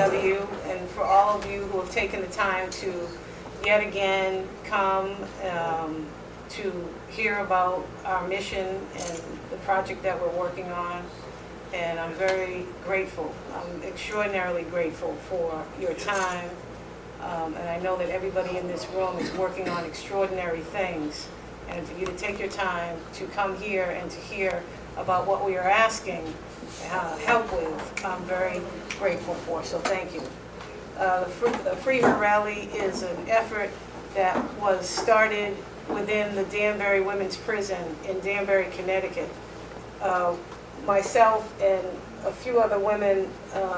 W, and for all of you who have taken the time to yet again come to hear about our mission and the project that we're working on. And I'm very grateful. I'm extraordinarily grateful for your time. And I know that everybody in this room is working on extraordinary things. And for you to take your time to come here and to hear about what we are asking help with, I'm very grateful for. So thank you. The Free Her Rally is an effort that was started within the Danbury Women's Prison in Danbury, Connecticut. Myself and a few other women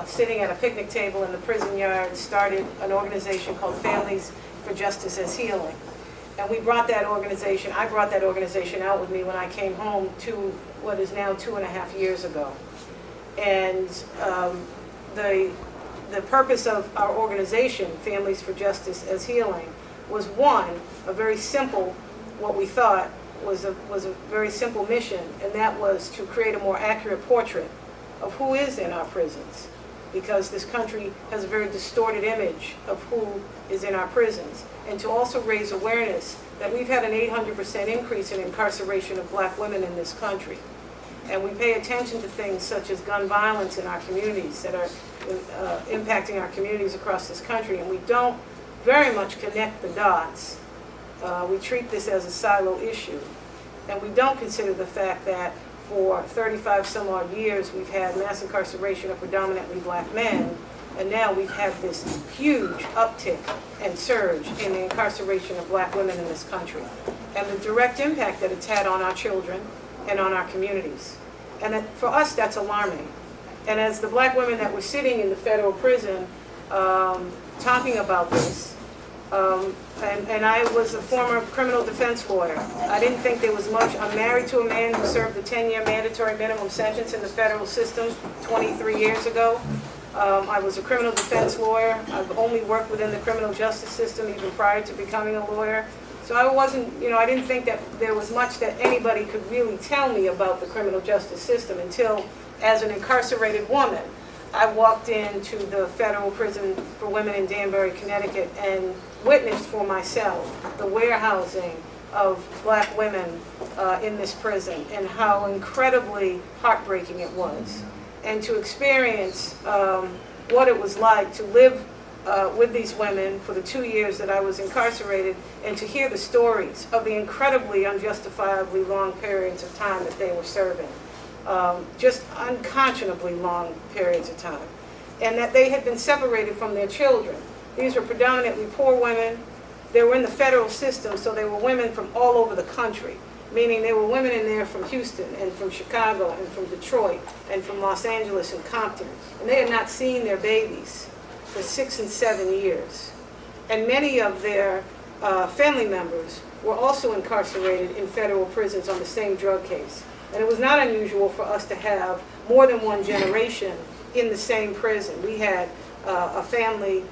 sitting at a picnic table in the prison yard started an organization called Families for Justice as Healing. And we brought that organization, I brought that organization out with me when I came home to what is now 2.5 years ago. And the purpose of our organization, Families for Justice as Healing, was one, a very simple, what we thought was a very simple mission, and that was to create a more accurate portrait of who is in our prisons, because this country has a very distorted image of who is in our prisons, and to also raise awareness that we've had an 800% increase in incarceration of black women in this country. And we pay attention to things such as gun violence in our communities that are impacting our communities across this country, and we don't very much connect the dots. We treat this as a silo issue, and we don't consider the fact that for 35 some odd years we've had mass incarceration of predominantly black men, and now we've had this huge uptick and surge in the incarceration of black women in this country, and the direct impact that it's had on our children and on our communities. And that, for us, that's alarming. And as the black women that were sitting in the federal prison talking about this, and I was a former criminal defense lawyer. I didn't think there was much. I'm married to a man who served a 10-year mandatory minimum sentence in the federal system 23 years ago. I was a criminal defense lawyer. I've only worked within the criminal justice system even prior to becoming a lawyer. So I wasn't, I didn't think that there was much that anybody could really tell me about the criminal justice system until, as an incarcerated woman, I walked into the federal prison for women in Danbury, Connecticut, and witnessed for myself the warehousing of black women in this prison, and how incredibly heartbreaking it was. And to experience what it was like to live with these women for the 2 years that I was incarcerated, and to hear the stories of the incredibly unjustifiably long periods of time that they were serving. Just unconscionably long periods of time, and that they had been separated from their children. These were predominantly poor women. They were in the federal system, so they were women from all over the country, meaning there were women in there from Houston and from Chicago and from Detroit and from Los Angeles and Compton, and they had not seen their babies for 6 and 7 years. And many of their family members were also incarcerated in federal prisons on the same drug case. And it was not unusual for us to have more than one generation in the same prison. We had a family,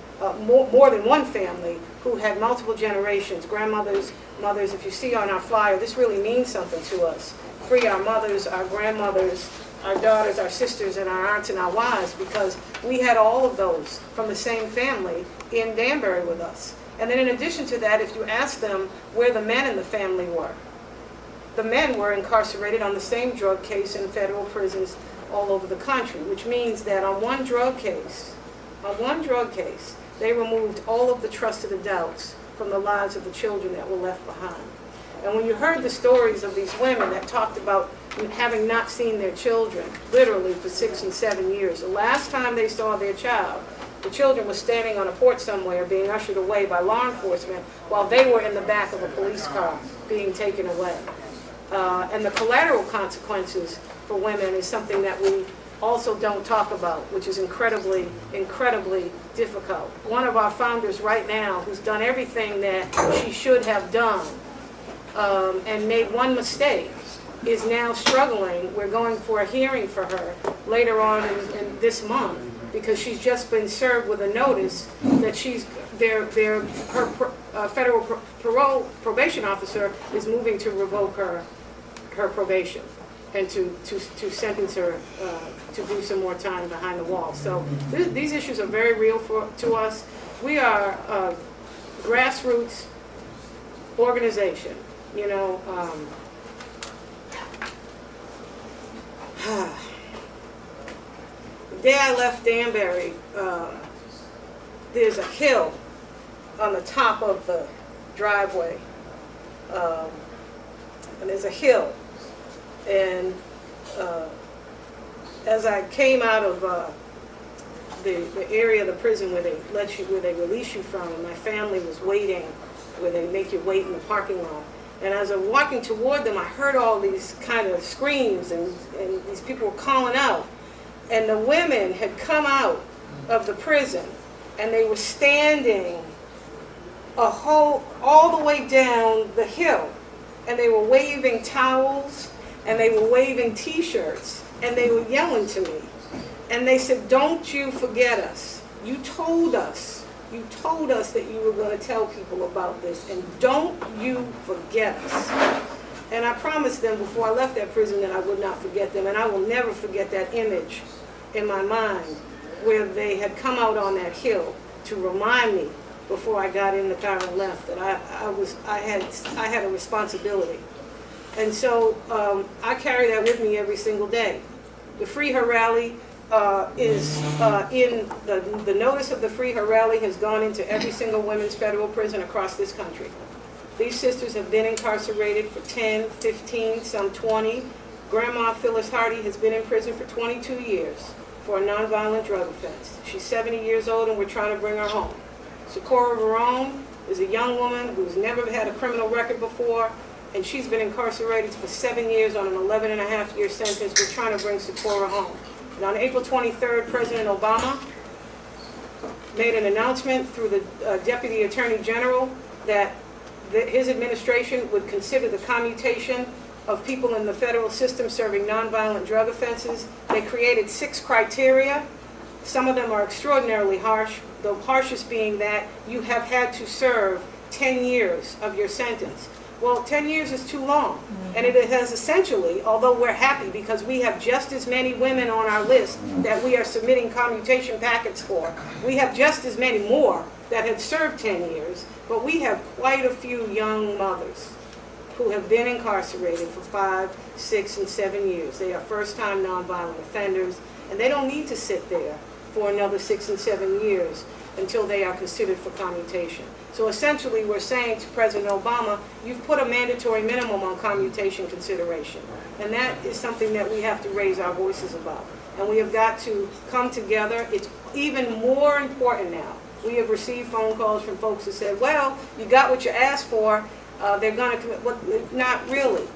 more than one family, who had multiple generations, grandmothers, mothers. If you see on our flyer, this really means something to us. Free our mothers, our grandmothers, our daughters, our sisters, and our aunts and our wives, because we had all of those from the same family in Danbury with us. And then in addition to that, if you ask them where the men in the family were, the men were incarcerated on the same drug case in federal prisons all over the country, which means that on one drug case, they removed all of the trusted adults from the lives of the children that were left behind. And when you heard the stories of these women that talked about having not seen their children, literally for 6 and 7 years, the last time they saw their child, the children were standing on a porch somewhere being ushered away by law enforcement while they were in the back of a police car being taken away. And the collateral consequences for women is something that we also don't talk about, which is incredibly, incredibly difficult. One of our founders right now, who's done everything that she should have done and made one mistake, is now struggling. We're going for a hearing for her later on in this month, because she's just been served with a notice that her federal probation officer is moving to revoke her probation. and to sentence her to do some more time behind the wall. So these issues are very real to us. We are a grassroots organization, you know. The day I left Danbury, there's a hill on the top of the driveway, and there's a hill, and as I came out of the area of the prison where they release you from, and my family was waiting, where they make you wait in the parking lot. And as I'm walking toward them, I heard all these kind of screams, and these people were calling out. And the women had come out of the prison, and they were standing all the way down the hill. And they were waving towels, and they were waving T-shirts, and they were yelling to me. And they said, "Don't you forget us. You told us that you were going to tell people about this, and don't you forget us." And I promised them before I left that prison that I would not forget them, and I will never forget that image in my mind where they had come out on that hill to remind me before I got in the car and left that I had a responsibility. And so I carry that with me every single day. The Free Her Rally is in the notice of the Free Her Rally has gone into every single women's federal prison across this country. These sisters have been incarcerated for 10, 15, some 20. Grandma Phyllis Hardy has been in prison for 22 years for a nonviolent drug offense. She's 70 years old, and we're trying to bring her home. Socorro Verone is a young woman who's never had a criminal record before, and she's been incarcerated for 7 years on an 11.5-year sentence. We're trying to bring Socorro home. And on April 23rd, President Obama made an announcement through the Deputy Attorney General that his administration would consider the commutation of people in the federal system serving nonviolent drug offenses. They created 6 criteria. Some of them are extraordinarily harsh, the harshest being that you have had to serve 10 years of your sentence. Well, 10 years is too long. And it has essentially, although we're happy because we have just as many women on our list that we are submitting commutation packets for, we have just as many more that had served 10 years, but we have quite a few young mothers who have been incarcerated for 5, 6, and 7 years. They are first-time nonviolent offenders, and they don't need to sit there for another 6 and 7 years until they are considered for commutation. So essentially we're saying to President Obama, you've put a mandatory minimum on commutation consideration. And that is something that we have to raise our voices about. And we have got to come together. It's even more important now. We have received phone calls from folks who said, well, you got what you asked for, they're going to commit. Well, not really.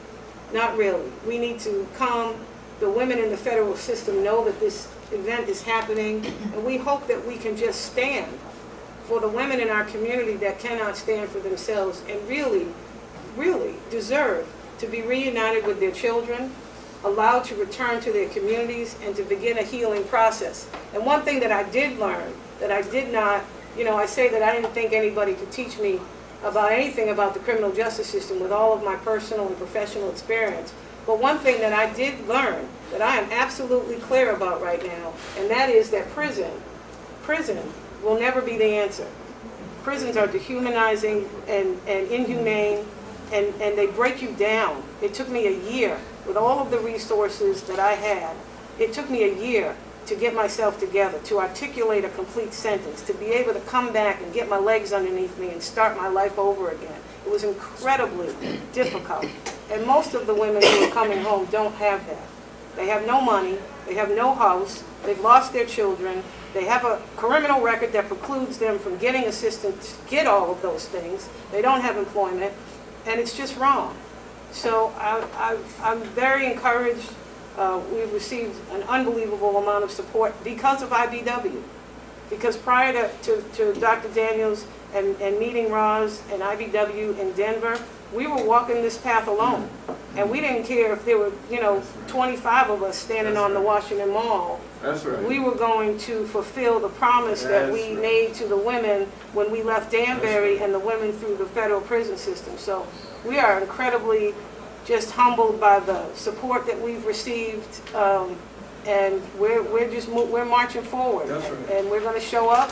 Not really. We need to come. The women in the federal system know that this event is happening, and we hope that we can just stand for the women in our community that cannot stand for themselves and really, really deserve to be reunited with their children, allowed to return to their communities, and to begin a healing process. And one thing that I did learn, that I did not, I say that I didn't think anybody could teach me about anything about the criminal justice system with all of my personal and professional experience. But one thing that I did learn that I am absolutely clear about right now, and that is that prison will never be the answer. Prisons are dehumanizing and inhumane, and they break you down. It took me a year, with all of the resources that I had, it took me a year to get myself together, to articulate a complete sentence, to be able to come back and get my legs underneath me and start my life over again. It was incredibly difficult. And most of the women who are coming home don't have that. They have no money, they have no house, they've lost their children, they have a criminal record that precludes them from getting assistance to get all of those things. They don't have employment, and it's just wrong. So I'm very encouraged. We've received an unbelievable amount of support because of IBW. Because prior to Dr. Daniels and meeting Roz and IBW in Denver, we were walking this path alone. And we didn't care if there were, 25 of us standing on the Washington Mall. That's right. We were going to fulfill the promise that we made to the women when we left Danbury and the women through the federal prison system. So we are incredibly just humbled by the support that we've received, and we're marching forward. That's right. And we're going to show up,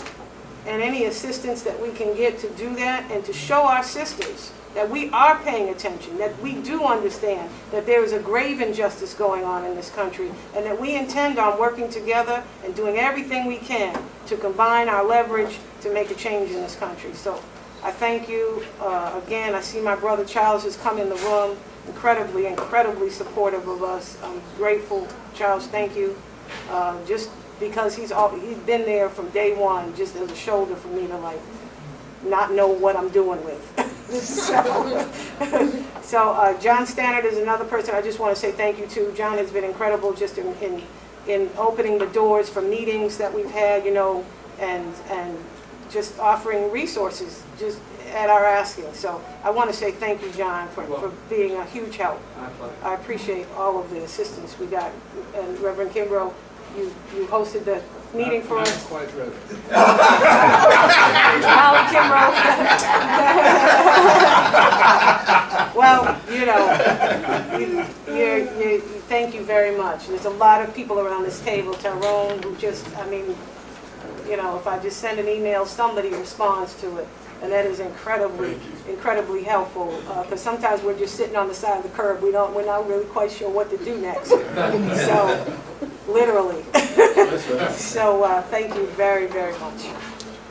and any assistance that we can get to do that, and to show our sisters that we are paying attention, that we do understand that there is a grave injustice going on in this country, and that we intend on working together and doing everything we can to combine our leverage to make a change in this country. So I thank you. Again, I see my brother Charles has come in the room, incredibly supportive of us. I'm grateful. Charles, thank you. Just because he's been there from day one, just as a shoulder for me to like not know what I'm doing with. So John Stannard is another person I just want to say thank you to. John has been incredible just in opening the doors for meetings that we've had, you know, and just offering resources just at our asking. So I want to say thank you, John, for being a huge help. I appreciate all of the assistance we got. And Reverend Kimbrough, you hosted the meeting for us. I'm quite ready. Molly Kimbrough. Well, you know, thank you very much. There's a lot of people around this table, Tyrone, who just, I mean, you know, if I just send an email, somebody responds to it. And that is incredibly helpful, because sometimes we're just sitting on the side of the curb. We're not really quite sure what to do next. So, literally. So, thank you very much.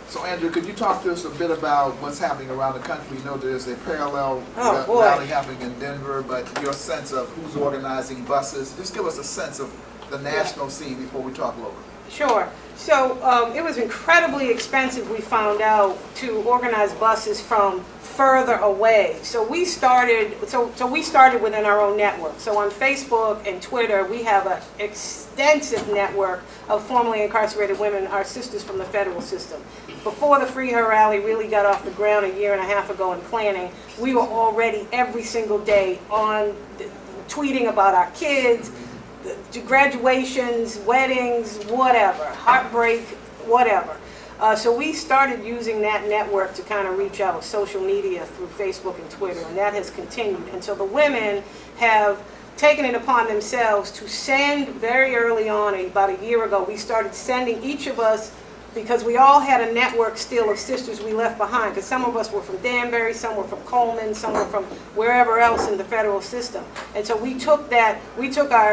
So, Andrea, could you talk to us a bit about what's happening around the country? We know there's a parallel rally happening in Denver, but your sense of who's organizing buses. Just give us a sense of the national scene before we talk local. Sure. So it was incredibly expensive, we found out, to organize buses from further away. So we started within our own network. So on Facebook and Twitter, we have an extensive network of formerly incarcerated women, our sisters from the federal system. Before the Free Her Rally really got off the ground a year and a half ago in planning, we were already every single day on tweeting about our kids, graduations, weddings, whatever, heartbreak, whatever. So we started using that network to kind of reach out, social media through Facebook and Twitter, and that has continued. And so the women have taken it upon themselves to send very early on, about a year ago, we started sending each of us, because we all had a network still of sisters we left behind, because some of us were from Danbury, some were from Coleman, some were from wherever else in the federal system. And so we took our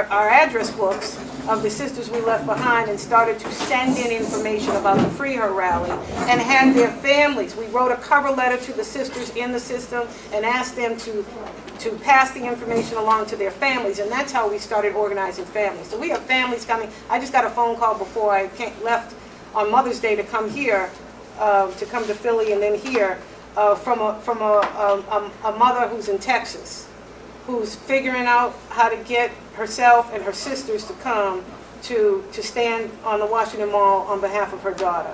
address books of the sisters we left behind and started to send in information about the Free Her Rally and had their families. We wrote a cover letter to the sisters in the system and asked them to pass the information along to their families, and that's how we started organizing families. So we have families coming. I just got a phone call before I left on Mother's Day to come here, to come to Philly and then here, from a mother who's in Texas, who's figuring out how to get herself and her sisters to come to stand on the Washington Mall on behalf of her daughter.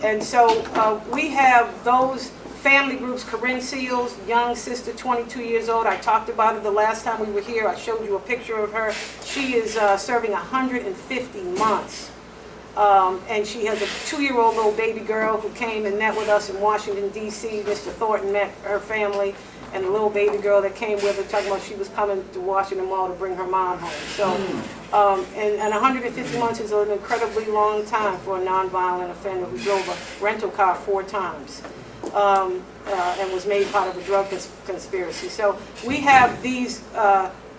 And so we have those family groups. Corinne Seals, young sister, 22 years old. I talked about it the last time we were here. I showed you a picture of her. She is serving 150 months. And she has a 2-year-old little baby girl who came and met with us in Washington, D.C. Mr. Thornton met her family, and the little baby girl that came with her, talking about she was coming to Washington Mall to bring her mom home. So, and 150 months is an incredibly long time for a nonviolent offender who drove a rental car 4 times and was made part of a drug conspiracy. So we have these...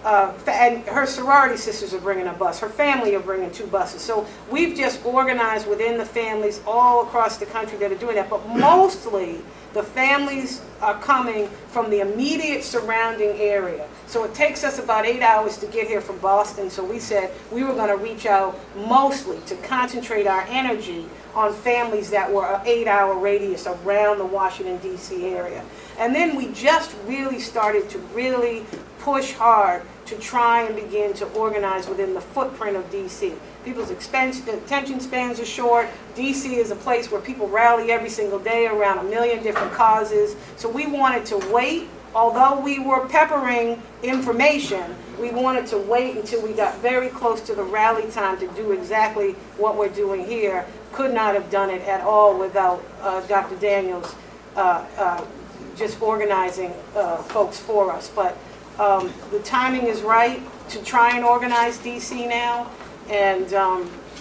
and her sorority sisters are bringing a bus. Her family are bringing 2 buses. So we've just organized within the families all across the country that are doing that. But mostly the families are coming from the immediate surrounding area. So it takes us about 8 hours to get here from Boston. So we said we were going to reach out mostly to concentrate our energy on families that were an 8-hour radius around the Washington, D.C. area. And then we just really started to really push hard to try and begin to organize within the footprint of D.C. People's attention spans are short. D.C. is a place where people rally every single day around 1 million different causes. So we wanted to wait. Although we were peppering information, we wanted to wait until we got very close to the rally time to do exactly what we're doing here. Could not have done it at all without Dr. Daniels just organizing folks for us. But The timing is right to try and organize DC now, and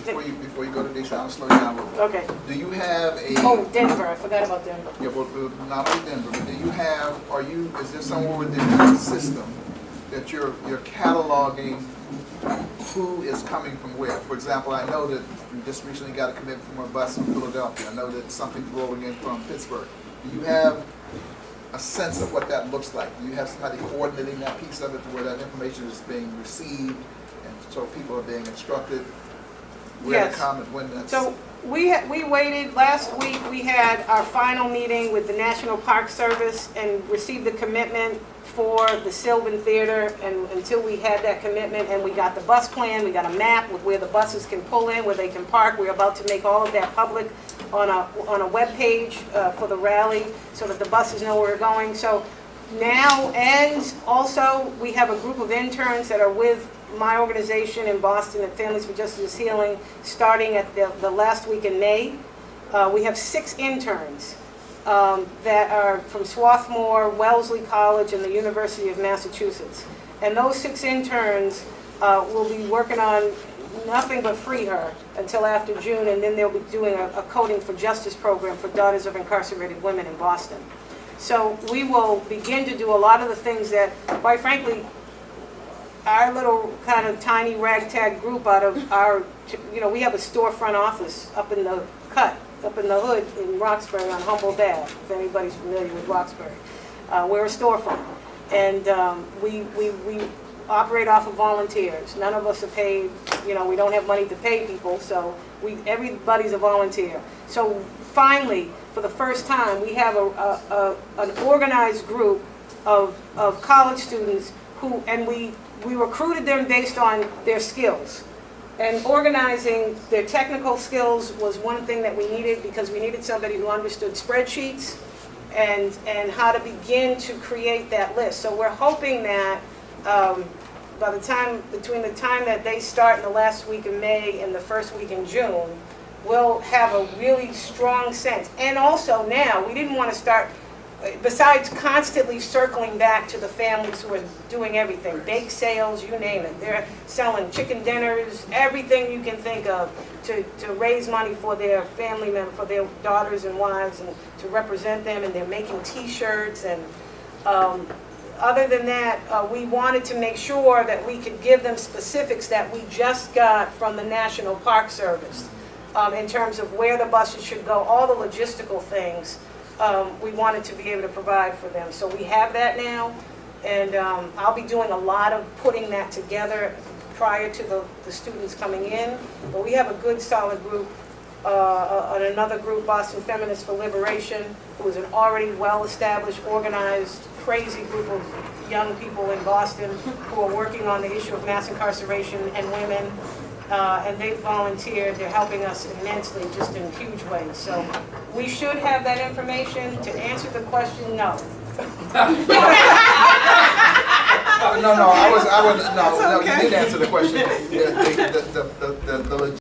before you go to DC, I'll slow you down a little bit. okay. Do you have a... Oh, Denver, I forgot about Denver. Yeah, well, not only Denver, but do you have, is there somewhere within your system that you're cataloging who is coming from where? For example, I know that we just recently got a commitment from a bus from Philadelphia. I know that something's rolling in from Pittsburgh. Do you have a sense of what that looks like? Do you have somebody coordinating that piece of it to where that information is being received, and so people are being instructed where to come and when that's... So we waited, last week we had our final meeting with the National Park Service and received the commitment for the Sylvan Theater, and until we had that commitment and we got the bus plan, we got a map with where the buses can pull in, where they can park. We're about to make all of that public on a web page for the rally so that the buses know where we're going. So now, and also we have a group of interns that are with my organization in Boston at Families for Justice Healing starting at the last week in May. We have 6 interns that are from Swarthmore, Wellesley College, and the University of Massachusetts. And those 6 interns will be working on nothing but free her until after June, and then they'll be doing a Coding for Justice program for daughters of incarcerated women in Boston. So we will begin to do a lot of the things that, quite frankly, our little kind of tiny ragtag group out of our, we have a storefront office up in the hood in Roxbury on Humboldt Ave, if anybody's familiar with Roxbury. We're a storefront, and we operate off of volunteers. None of us are paid, we don't have money to pay people, so everybody's a volunteer. So finally, for the first time, we have an organized group of college students who, and we recruited them based on their skills. And organizing their technical skills was one thing that we needed, because we needed somebody who understood spreadsheets and how to begin to create that list. So we're hoping that between the time that they start in the last week of May and the first week in June, we'll have a really strong sense. And also now, we didn't want to start, besides constantly circling back to the families who are doing everything, bake sales, you name it. They're selling chicken dinners, everything you can think of to raise money for their family members, for their daughters and wives, and to represent them, and they're making t-shirts. And other than that, we wanted to make sure that we could give them specifics that we just got from the National Park Service in terms of where the buses should go, all the logistical things. We wanted to be able to provide for them. So we have that now, and I'll be doing a lot of putting that together prior to the students coming in. But we have a good solid group, another group, Boston Feminists for Liberation, who is an already well-established, organized, crazy group of young people in Boston who are working on the issue of mass incarceration and women. And they've volunteered. They're helping us immensely, just in huge ways. So we should have that information. To answer the question, no. No, you did answer the question.